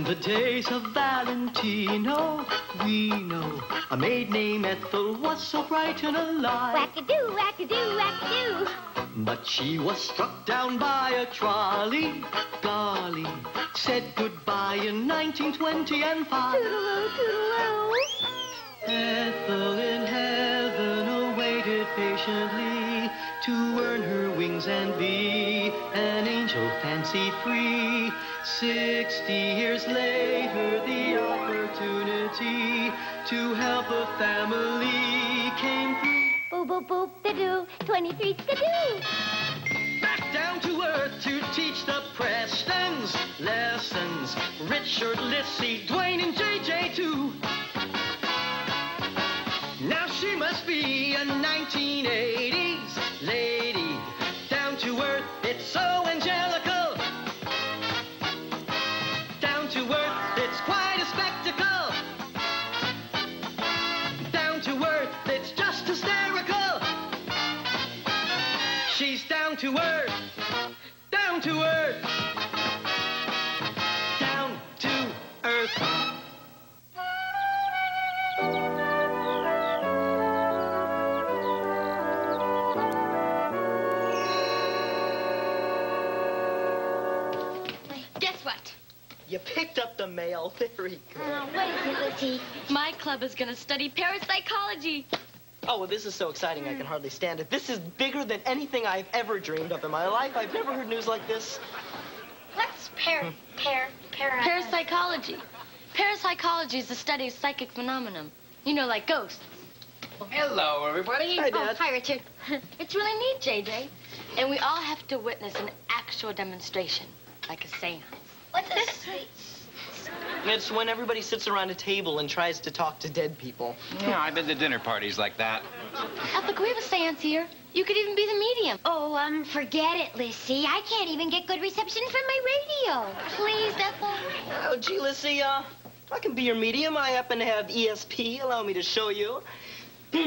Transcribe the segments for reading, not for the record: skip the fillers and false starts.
the days of Valentino, we know a maid named Ethel was so bright and alive. Wackadoo, wackadoo, wackadoo. But she was struck down by a trolley. Golly, said goodbye in 1925. Toodaloo, toodaloo. Ethel in heaven awaited patiently to earn her wings and be an angel fancy free. 60 years later, the opportunity to help a family came through. Boop, boop, boop, da-doo, 23 skadoo. Back down to earth to teach the Prestons lessons. Richard, Lissy, Duane, and JJ too. Now she must be a 1980s lady. Down to earth, it's so angelical. Down to earth, it's quite a spectacle. Down to earth, it's just hysterical. She's down to earth, down to earth, down to earth. Guess what? You picked up the mail. Very good. What is it, Lizzie? My club is going to study parapsychology. Oh, well, this is so exciting I can hardly stand it. This is bigger than anything I've ever dreamed of in my life. I've never heard news like this. What's Parapsychology. Parapsychology is the study of psychic phenomenon. You know, like ghosts. Hello, everybody. Hi, Oh, Dad. hi, Richard. It's really neat, JJ. And we all have to witness an actual demonstration, like a seance. What's this? It's when everybody sits around a table and tries to talk to dead people. Yeah, I've been to dinner parties like that. Ethel, can we have a seance here? You could even be the medium. Oh, forget it, Lissy. I can't even get good reception from my radio. Please, Ethel. Oh, gee, Lissy, I can be your medium. I happen to have ESP. Allow me to show you. Oh,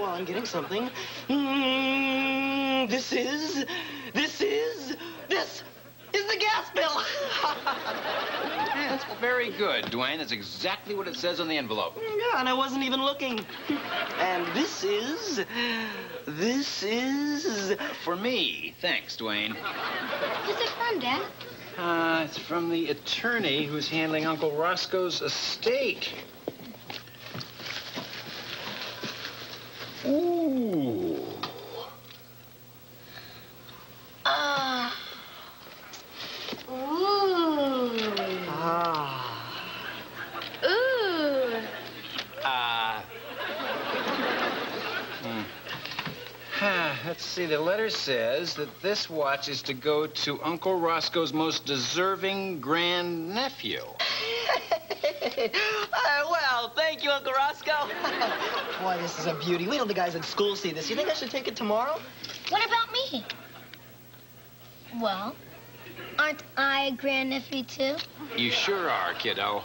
well, I'm getting something. This is the gas bill. That's very good, Duane. That's exactly what it says on the envelope. Yeah, and I wasn't even looking. And this is... For me. Thanks, Duane. Who's it from, Dad? It's from the attorney who's handling Uncle Roscoe's estate. Ooh. Ooh. Ooh. Let's see, the letter says that this watch is to go to Uncle Roscoe's most deserving grand-nephew. Well, thank you, Uncle Roscoe. Boy, this is a beauty. Wait till the guys at school see this. You think I should take it tomorrow? What about me? Well, aren't I a grand-nephew, too? You sure are, kiddo.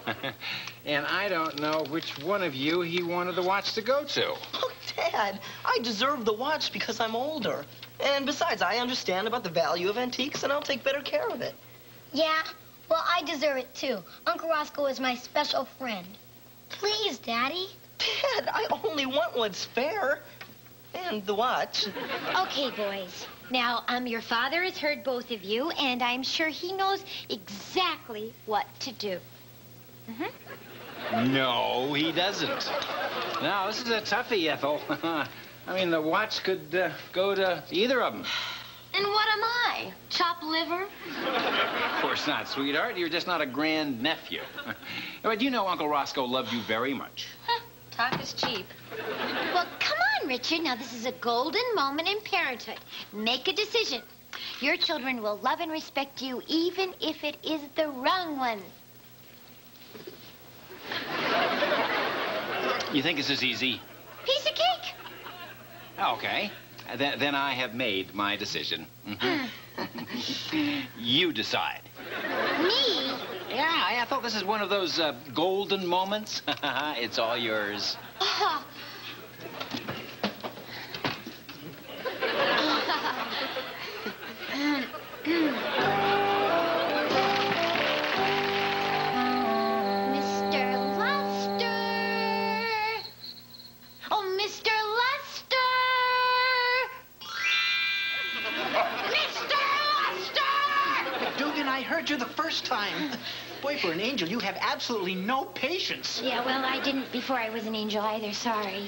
And I don't know which one of you he wanted the watch to go to. Oh, Dad, I deserve the watch because I'm older. And besides, I understand about the value of antiques, and I'll take better care of it. Yeah, well, I deserve it, too. Uncle Roscoe is my special friend. Please, Daddy. Dad, I only want what's fair. And the watch. Okay, boys. Now, your father has heard both of you, and I'm sure he knows exactly what to do. No, he doesn't. No, this is a toughie, Ethel. I mean, the watch could go to either of them. And what am I? Chopped liver? Of course not, sweetheart. You're just not a grand-nephew. But you know Uncle Roscoe loved you very much. Huh, talk is cheap. Well, come on, Richard. Now, this is a golden moment in parenthood. Make a decision. Your children will love and respect you, even if it is the wrong one. You think this is easy? Piece of cake. Okay. Then I have made my decision. You decide. Me? Yeah, I thought this is one of those golden moments. It's all yours. Oh. heard you the first time. Boy, for an angel, you have absolutely no patience. Yeah, well, I didn't before I was an angel either. Sorry.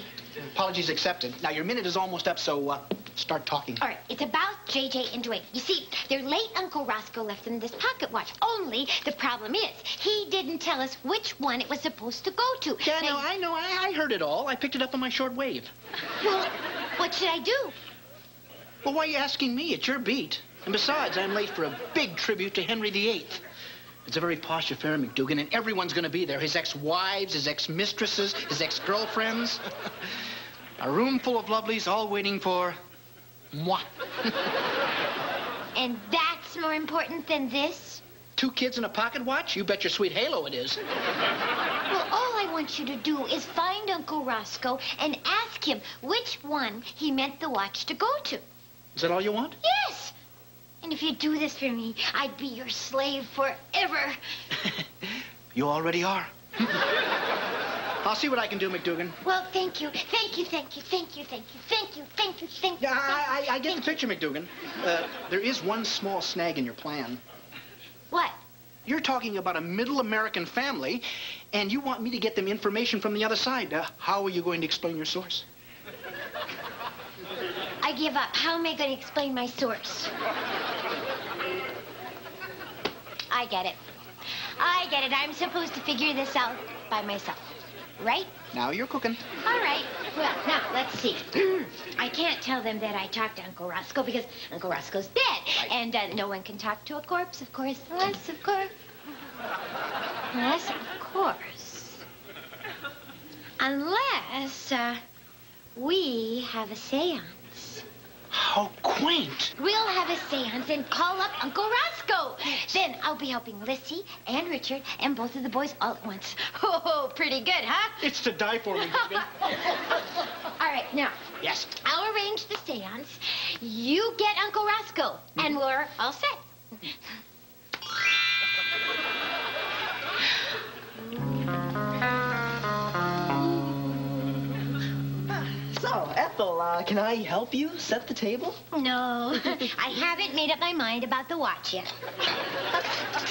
Apologies accepted. Now, your minute is almost up, so start talking. All right, it's about JJ and Duane. You see, their late Uncle Roscoe left them this pocket watch. Only the problem is, he didn't tell us which one it was supposed to go to. Yeah, no, I know. I heard it all. I picked it up on my short wave. Well, what should I do? Well, why are you asking me? It's your beat. And besides, I'm late for a big tribute to Henry VIII. It's a very posh affair, McDougan, and everyone's going to be there. His ex-wives, his ex-mistresses, his ex-girlfriends. A room full of lovelies all waiting for moi. And that's more important than this? 2 kids and a pocket watch? You bet your sweet halo it is. Well, all I want you to do is find Uncle Roscoe and ask him which one he meant the watch to go to. Is that all you want? Yes! And if you do this for me, I'd be your slave forever. You already are. I'll see what I can do, McDougan. Well, thank you. Thank you, thank you, thank you, thank you, thank you, thank you, thank you. Yeah, I get the picture, McDougan. There is one small snag in your plan. What? You're talking about a middle American family, and you want me to get them information from the other side. How are you going to explain your source? I give up. How am I going to explain my source? I get it. I get it. I'm supposed to figure this out by myself, right? Now you're cooking. All right. Well, now, let's see. I can't tell them that I talked to Uncle Roscoe because Uncle Roscoe's dead. Right. And no one can talk to a corpse, of course. Unless, of course. Unless, we have a seance. How quaint. We'll have a seance and call up Uncle Roscoe. Then I'll be helping Lissy and Richard and both of the boys all at once. Oh, pretty good, huh? It's to die for, McDougan. All right, now. Yes. I'll arrange the seance. You get Uncle Roscoe, and we're all set. So, Ethel, can I help you set the table? No, I haven't made up my mind about the watch yet.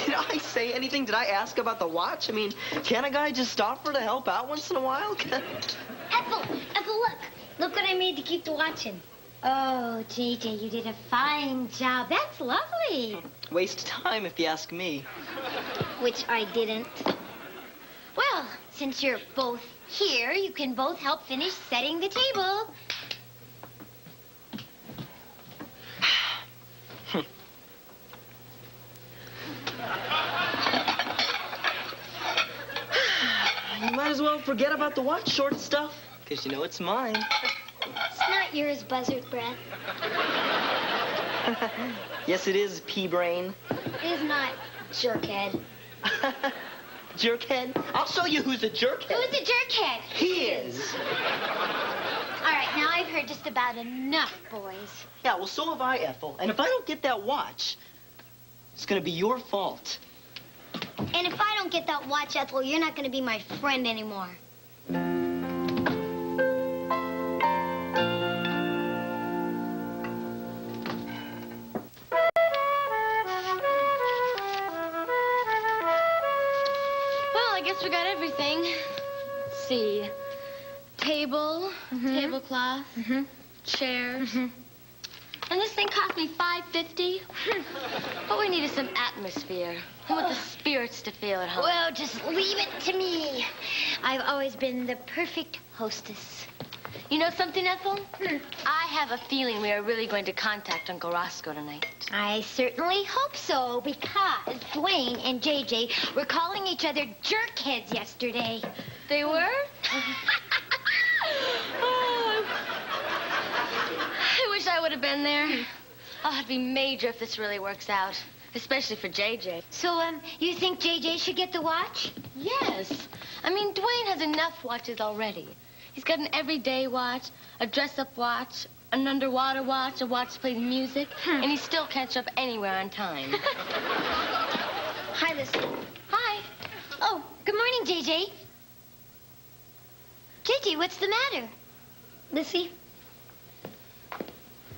Did I say anything? Did I ask about the watch? I mean, can a guy just stop for to help out once in a while? Ethel, look. Look what I made to keep the watch in. Oh, JJ, you did a fine job. That's lovely. Waste of time, if you ask me. Which I didn't. Well, since you're both here, you can both help finish setting the table. You might as well forget about the watch, short stuff, because you know it's mine. It's not yours, buzzard breath. Yes, it is, pea-brain. It is not, jerkhead. Jerkhead? I'll show you who's a jerkhead. Who's a jerkhead? He is. All right, now I've heard just about enough, boys. Yeah, well, so have I, Ethel. And if I don't get that watch, it's gonna be your fault. And if I don't get that watch, Ethel, you're not going to be my friend anymore. Well, I guess we got everything. Let's see. Table, tablecloth, chairs. And this thing cost me $5.50. What we need is some atmosphere. I want the spirits to feel at home. Well, just leave it to me. I've always been the perfect hostess. You know something, Ethel? I have a feeling we are really going to contact Uncle Roscoe tonight. I certainly hope so, because Duane and JJ were calling each other jerkheads yesterday. They were? Oh, I wish I would have been there. Oh, it'd be major if this really works out, especially for JJ. So, you think JJ should get the watch? Yes. I mean, Duane has enough watches already. He's got an everyday watch, a dress-up watch, an underwater watch, a watch to play music, and he still can't show up anywhere on time. Hi, Lissy. Hi. Oh, good morning, JJ. JJ, what's the matter? Lissy,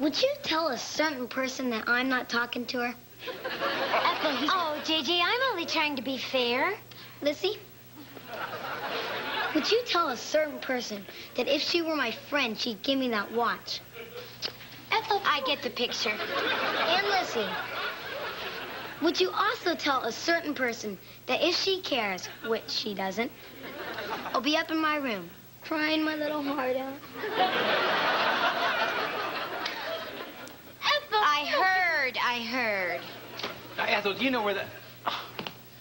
would you tell a certain person that I'm not talking to her? Ethel, Oh, JJ, I'm only trying to be fair. Lissy, would you tell a certain person that if she were my friend, she'd give me that watch? Ethel, I get the picture. And Lissy, would you also tell a certain person that if she cares, which she doesn't, I'll be up in my room, crying my little heart out? Ethel! I heard. Ethel, do you know where the...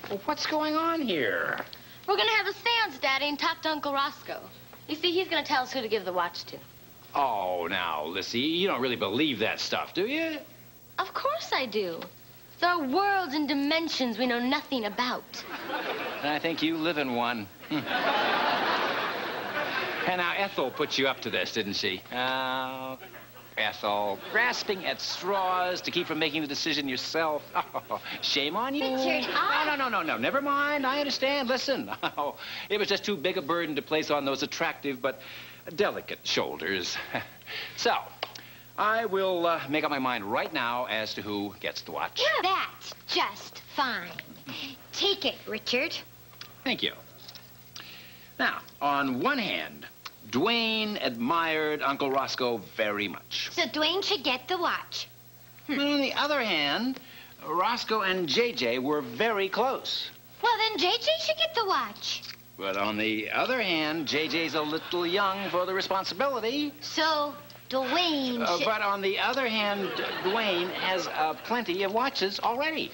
Well, what's going on here? We're gonna have a seance, Daddy, and talk to Uncle Roscoe. You see, he's gonna tell us who to give the watch to. Oh, now, Lissy, you don't really believe that stuff, do you? Of course I do. There are worlds and dimensions we know nothing about. I think you live in one. And now Ethel put you up to this, didn't she? Ethel, grasping at straws to keep from making the decision yourself. Oh, shame on you. Richard, No. Never mind. I understand. Listen. Oh, it was just too big a burden to place on those attractive but delicate shoulders. So, I will make up my mind right now as to who gets the watch. That's just fine. Take it, Richard. Thank you. Now, on one hand, Duane admired Uncle Roscoe very much. So Duane should get the watch. On the other hand, Roscoe and JJ were very close. Well, then JJ should get the watch. But on the other hand, JJ's a little young for the responsibility. So Duane should... But on the other hand, Duane has plenty of watches already.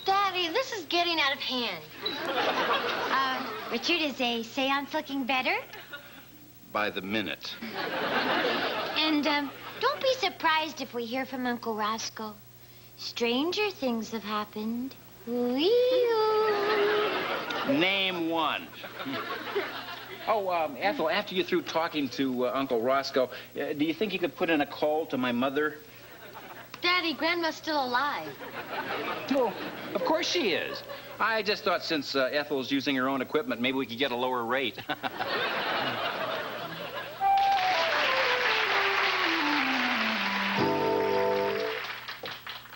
Daddy, this is getting out of hand. Richard, is a seance looking better? By the minute. And, don't be surprised if we hear from Uncle Roscoe. Stranger things have happened. Wee-oo. Name one. Oh, Ethel, after you're through talking to Uncle Roscoe, do you think you could put in a call to my mother? Daddy, Grandma's still alive. Oh, of course she is. I just thought since Ethel's using her own equipment, maybe we could get a lower rate.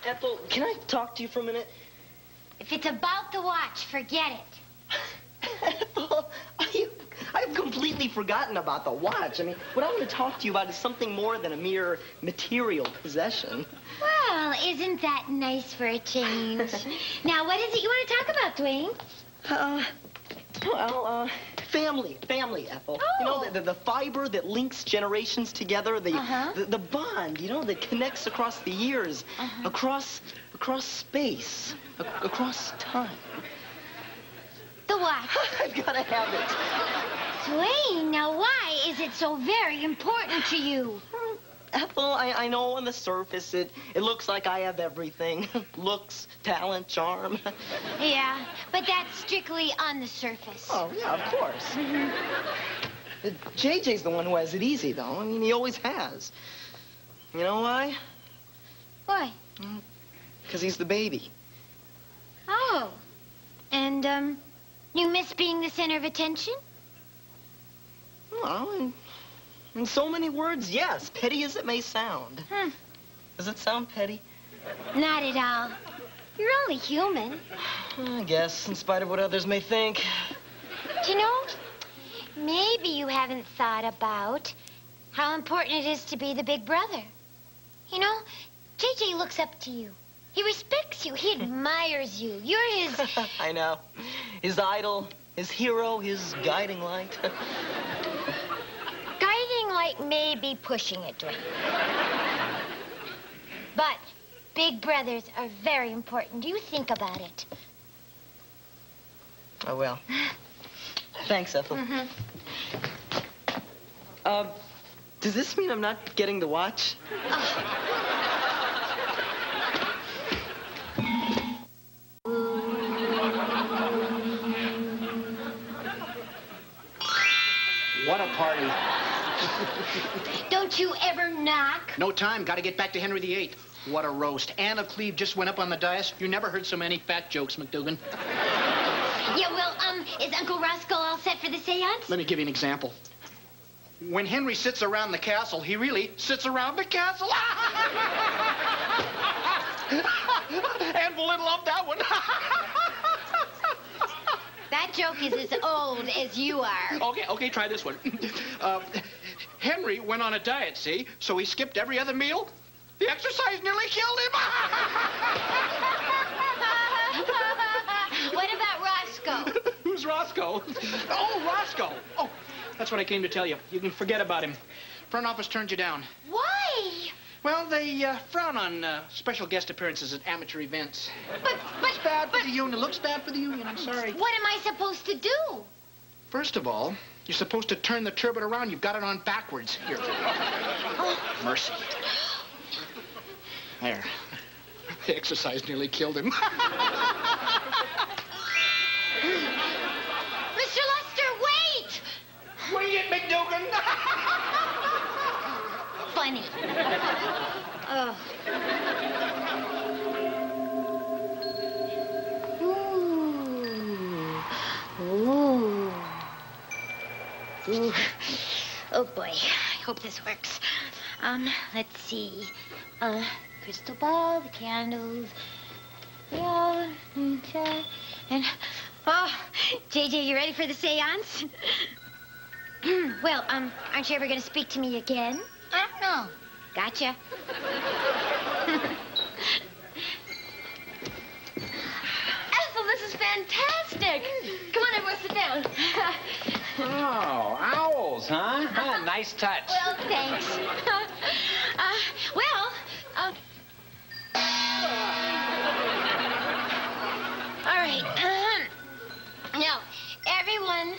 Ethel, can I talk to you for a minute? If it's about the watch, forget it. Ethel, I've completely forgotten about the watch. I mean, what I want to talk to you about is something more than a mere material possession. Well, isn't that nice for a change? Now, what is it you want to talk about, Duane? Family, Ethel. Oh. You know, the fiber that links generations together, the bond, you know, that connects across the years, across space, across time. The watch. I've got to have it. Duane, now why is it so very important to you? Ethel, I know on the surface it looks like I have everything. Looks, talent, charm. Yeah, but that's strictly on the surface. Oh, yeah, of course. JJ's the one who has it easy, though. I mean, he always has. You know why? Why? Because he's the baby. Oh. And, you miss being the center of attention? Well, in so many words, yes. Petty as it may sound. Does it sound petty? Not at all. You're only human. I guess, in spite of what others may think. Do you know, maybe you haven't thought about how important it is to be the big brother. You know, JJ looks up to you. He respects you. He admires you. You're his... I know. His idol, his hero, his guiding light. Guiding light may be pushing it, Duane. But big brothers are very important. You think about it. I will. Thanks, Ethel. Does this mean I'm not getting the watch? What a party. Don't you ever knock? No time. Got to get back to Henry VIII. What a roast. Anne of Cleve just went up on the dais. You never heard so many fat jokes, McDougan. Yeah, well, is Uncle Roscoe all set for the seance? Let me give you an example. When Henry sits around the castle, he really sits around the castle. Bullet loved that one. That joke is as old as you are. Okay, try this one. Henry went on a diet, see? So he skipped every other meal. The exercise nearly killed him. What about Roscoe? Who's Roscoe? Oh, Roscoe. Oh, that's what I came to tell you. You can forget about him. Front office turned you down. Why? Well, they frown on special guest appearances at amateur events. But It's bad for the union. It looks bad for the union. I'm sorry. what am I supposed to do? First of all, you're supposed to turn the turbine around. You've got it on backwards. Here. Oh. Mercy. There. The exercise nearly killed him. Mr. Lester, wait! Wait it, McDougan! Funny. Oh. Ooh. Ooh. Oh, boy. I hope this works. Let's see. Crystal ball, the candles. Yeah, and, oh, JJ, you ready for the seance? Well, aren't you ever going to speak to me again? I don't know. Gotcha. Ethel, this is fantastic. Come on, everyone, sit down. Oh, owls, huh? Nice touch. Well, thanks. All right. Now, everyone,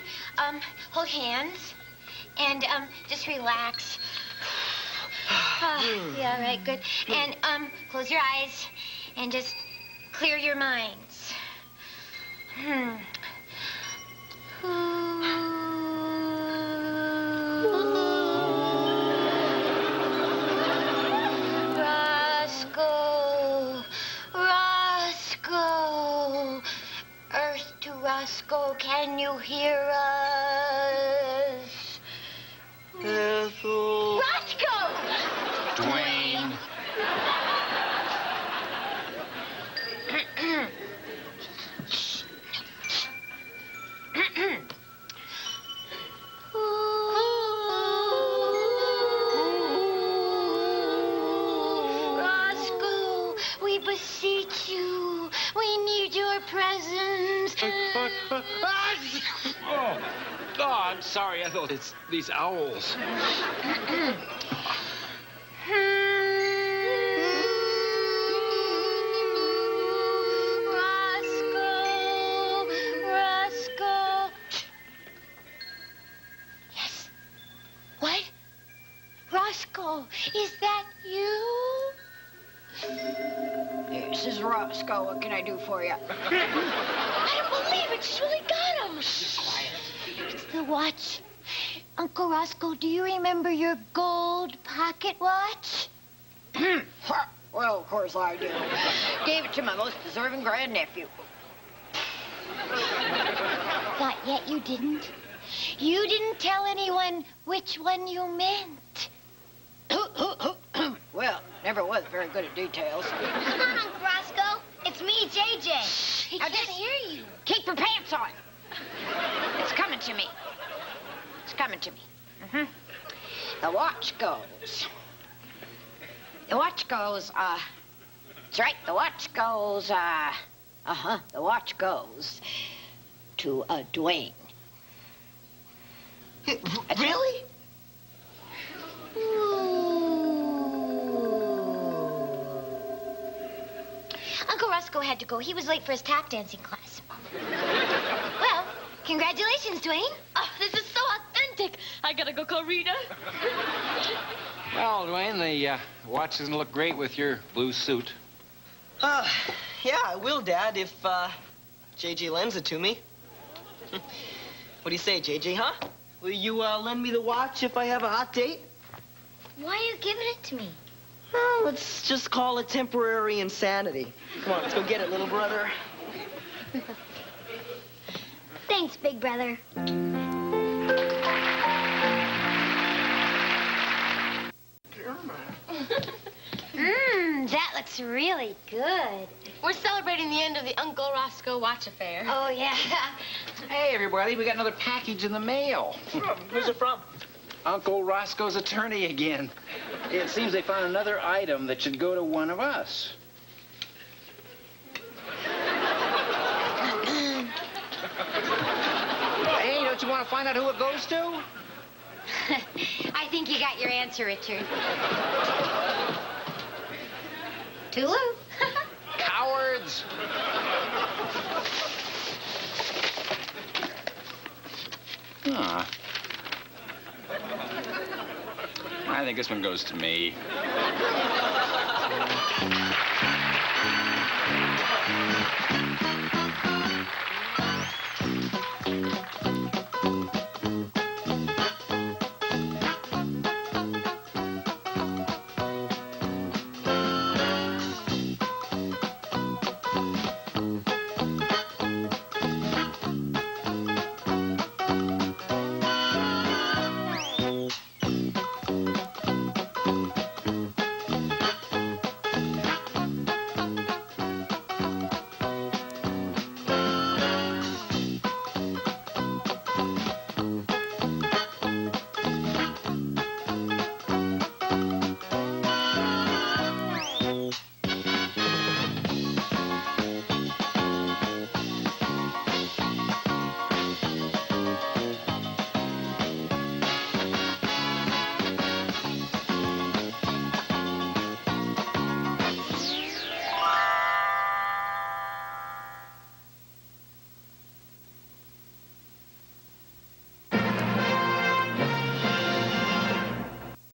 hold hands and just relax. Yeah, all right, good. And close your eyes and just clear your minds. Roscoe, Roscoe, Earth to Roscoe, can you hear us? Ethel. Roscoe! Duane. Roscoe, we beseech you. We need your presence. Oh, I'm sorry, Ethel. It's these owls. Roscoe, Roscoe. Yes. What? Roscoe, is that you? This is Roscoe. What can I do for you? I don't believe it. She's really got him. It's the watch. Uncle Roscoe, do you remember your gold pocket watch? Well, of course I do. Gave it to my most deserving grand-nephew. Not yet, you didn't. You didn't tell anyone which one you meant. Well, never was very good at details. Come on, Uncle Roscoe. It's me, JJ. He can't hear you. Keep your pants on. It's coming to me. It's coming to me. The watch goes. The watch goes, that's right. The watch goes, the watch goes to, Duane. Really? Uncle Roscoe had to go. He was late for his tap dancing class. Well, congratulations, Duane. Oh, this is so authentic. I gotta go call Rita. Well, Duane, the watch doesn't look great with your blue suit. Yeah, I will, Dad, if, JJ lends it to me. What do you say, JJ, huh? Will you, lend me the watch if I have a hot date? Why are you giving it to me? Oh, let's just call it temporary insanity. Come on, let's go get it, little brother. Thanks, big brother. That looks really good. We're celebrating the end of the Uncle Roscoe watch affair. Oh, yeah. Hey, everybody, we got another package in the mail. Who's it from? Uncle Roscoe's attorney again. It seems they found another item that should go to one of us. Hey, don't you want to find out who it goes to? I think you got your answer, Richard. Tulu. Cowards! Ah. I think this one goes to me.